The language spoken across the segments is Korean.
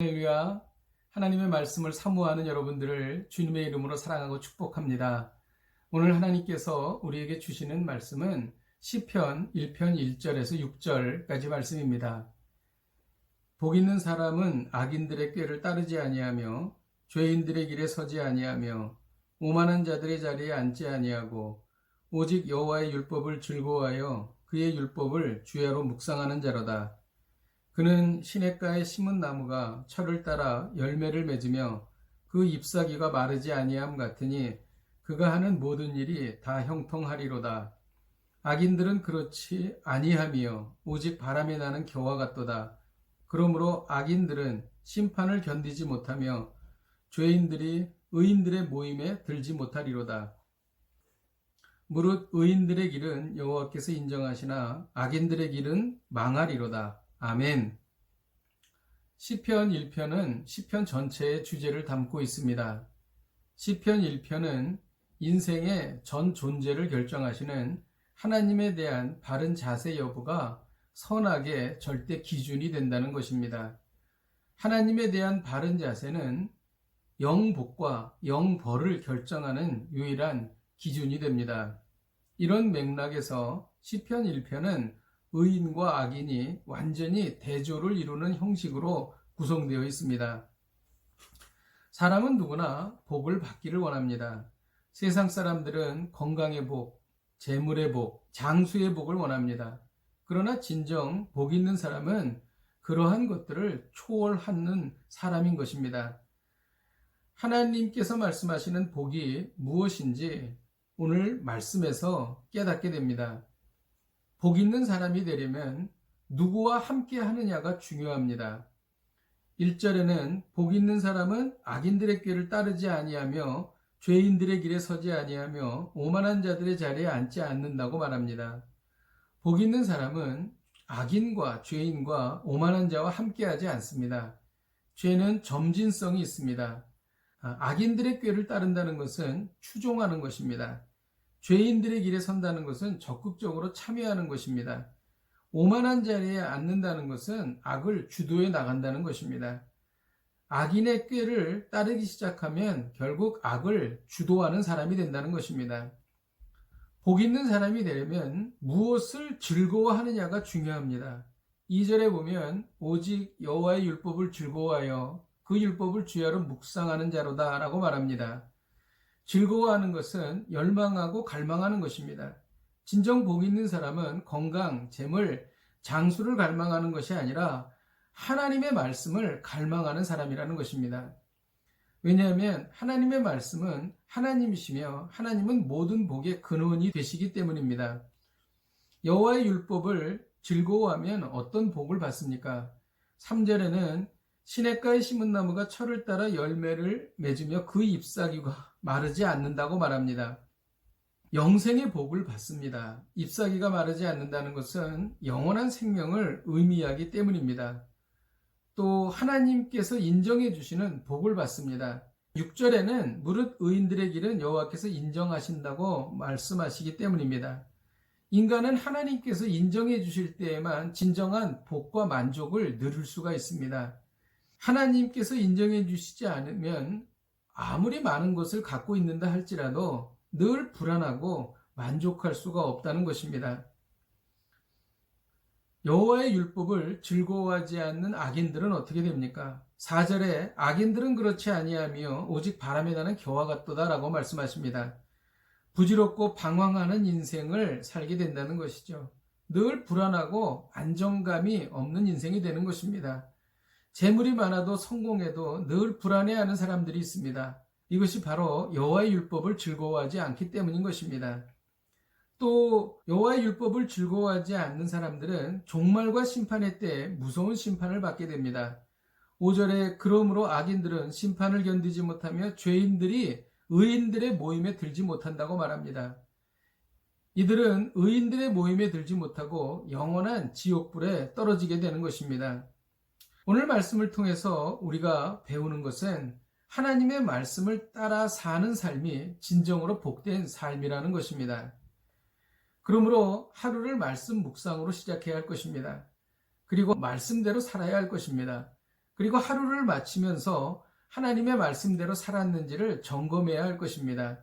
할렐루야. 하나님의 말씀을 사모하는 여러분들을 주님의 이름으로 사랑하고 축복합니다. 오늘 하나님께서 우리에게 주시는 말씀은 시편 1편 1절에서 6절까지 말씀입니다. 복 있는 사람은 악인들의 꾀를 따르지 아니하며 죄인들의 길에 서지 아니하며 오만한 자들의 자리에 앉지 아니하고 오직 여호와의 율법을 즐거워하여 그의 율법을 주야로 묵상하는 자로다. 그는 시냇가에 심은 나무가 철을 따라 열매를 맺으며 그 잎사귀가 마르지 아니함 같으니 그가 하는 모든 일이 다 형통하리로다. 악인들은 그렇지 아니하며 오직 바람에 나는 겨와 같도다. 그러므로 악인들은 심판을 견디지 못하며 죄인들이 의인들의 모임에 들지 못하리로다. 무릇 의인들의 길은 여호와께서 인정하시나 악인들의 길은 망하리로다. 아멘. 시편 1편은 시편 전체의 주제를 담고 있습니다. 시편 1편은 인생의 전 존재를 결정하시는 하나님에 대한 바른 자세 여부가 선악의 절대 기준이 된다는 것입니다. 하나님에 대한 바른 자세는 영복과 영벌을 결정하는 유일한 기준이 됩니다. 이런 맥락에서 시편 1편은 의인과 악인이 완전히 대조를 이루는 형식으로 구성되어 있습니다. 사람은 누구나 복을 받기를 원합니다. 세상 사람들은 건강의 복, 재물의 복, 장수의 복을 원합니다. 그러나 진정 복 있는 사람은 그러한 것들을 초월하는 사람인 것입니다. 하나님께서 말씀하시는 복이 무엇인지 오늘 말씀에서 깨닫게 됩니다. 복 있는 사람이 되려면 누구와 함께 하느냐가 중요합니다. 1절에는 복 있는 사람은 악인들의 꾀를 따르지 아니하며 죄인들의 길에 서지 아니하며 오만한 자들의 자리에 앉지 않는다고 말합니다. 복 있는 사람은 악인과 죄인과 오만한 자와 함께하지 않습니다. 죄는 점진성이 있습니다. 악인들의 꾀를 따른다는 것은 추종하는 것입니다. 죄인들의 길에 선다는 것은 적극적으로 참여하는 것입니다. 오만한 자리에 앉는다는 것은 악을 주도해 나간다는 것입니다. 악인의 꾀를 따르기 시작하면 결국 악을 주도하는 사람이 된다는 것입니다. 복 있는 사람이 되려면 무엇을 즐거워하느냐가 중요합니다. 2절에 보면 오직 여호와의 율법을 즐거워하여 그 율법을 주야로 묵상하는 자로다 라고 말합니다. 즐거워하는 것은 열망하고 갈망하는 것입니다. 진정 복 있는 사람은 건강, 재물, 장수를 갈망하는 것이 아니라 하나님의 말씀을 갈망하는 사람이라는 것입니다. 왜냐하면 하나님의 말씀은 하나님이시며 하나님은 모든 복의 근원이 되시기 때문입니다. 여호와의 율법을 즐거워하면 어떤 복을 받습니까? 3절에는 시냇가에 심은 나무가 철을 따라 열매를 맺으며 그 잎사귀가 마르지 않는다고 말합니다. 영생의 복을 받습니다. 잎사귀가 마르지 않는다는 것은 영원한 생명을 의미하기 때문입니다. 또 하나님께서 인정해 주시는 복을 받습니다. 6절에는 무릇 의인들의 길은 여호와께서 인정하신다고 말씀하시기 때문입니다. 인간은 하나님께서 인정해 주실 때에만 진정한 복과 만족을 누릴 수가 있습니다. 하나님께서 인정해 주시지 않으면 아무리 많은 것을 갖고 있는다 할지라도 늘 불안하고 만족할 수가 없다는 것입니다. 여호와의 율법을 즐거워하지 않는 악인들은 어떻게 됩니까? 4절에 악인들은 그렇지 아니하며 오직 바람에 나는 겨와 같도다 라고 말씀하십니다. 부질없고 방황하는 인생을 살게 된다는 것이죠. 늘 불안하고 안정감이 없는 인생이 되는 것입니다. 재물이 많아도 성공해도 늘 불안해하는 사람들이 있습니다. 이것이 바로 여호와의 율법을 즐거워하지 않기 때문인 것입니다. 또 여호와의 율법을 즐거워하지 않는 사람들은 종말과 심판의 때에 무서운 심판을 받게 됩니다. 5절에 그러므로 악인들은 심판을 견디지 못하며 죄인들이 의인들의 모임에 들지 못한다고 말합니다. 이들은 의인들의 모임에 들지 못하고 영원한 지옥불에 떨어지게 되는 것입니다. 오늘 말씀을 통해서 우리가 배우는 것은 하나님의 말씀을 따라 사는 삶이 진정으로 복된 삶이라는 것입니다. 그러므로 하루를 말씀 묵상으로 시작해야 할 것입니다. 그리고 말씀대로 살아야 할 것입니다. 그리고 하루를 마치면서 하나님의 말씀대로 살았는지를 점검해야 할 것입니다.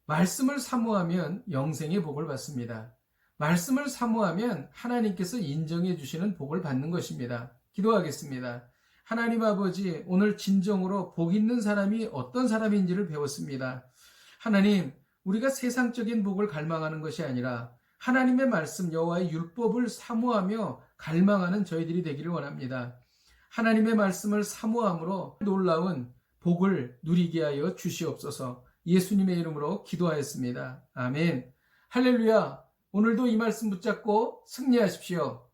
말씀을 사모하면 영생의 복을 받습니다. 말씀을 사모하면 하나님께서 인정해 주시는 복을 받는 것입니다. 기도하겠습니다. 하나님 아버지, 오늘 진정으로 복 있는 사람이 어떤 사람인지를 배웠습니다. 하나님, 우리가 세상적인 복을 갈망하는 것이 아니라 하나님의 말씀 여호와의 율법을 사모하며 갈망하는 저희들이 되기를 원합니다. 하나님의 말씀을 사모함으로 놀라운 복을 누리게 하여 주시옵소서. 예수님의 이름으로 기도하였습니다. 아멘. 할렐루야. 오늘도 이 말씀 붙잡고 승리하십시오.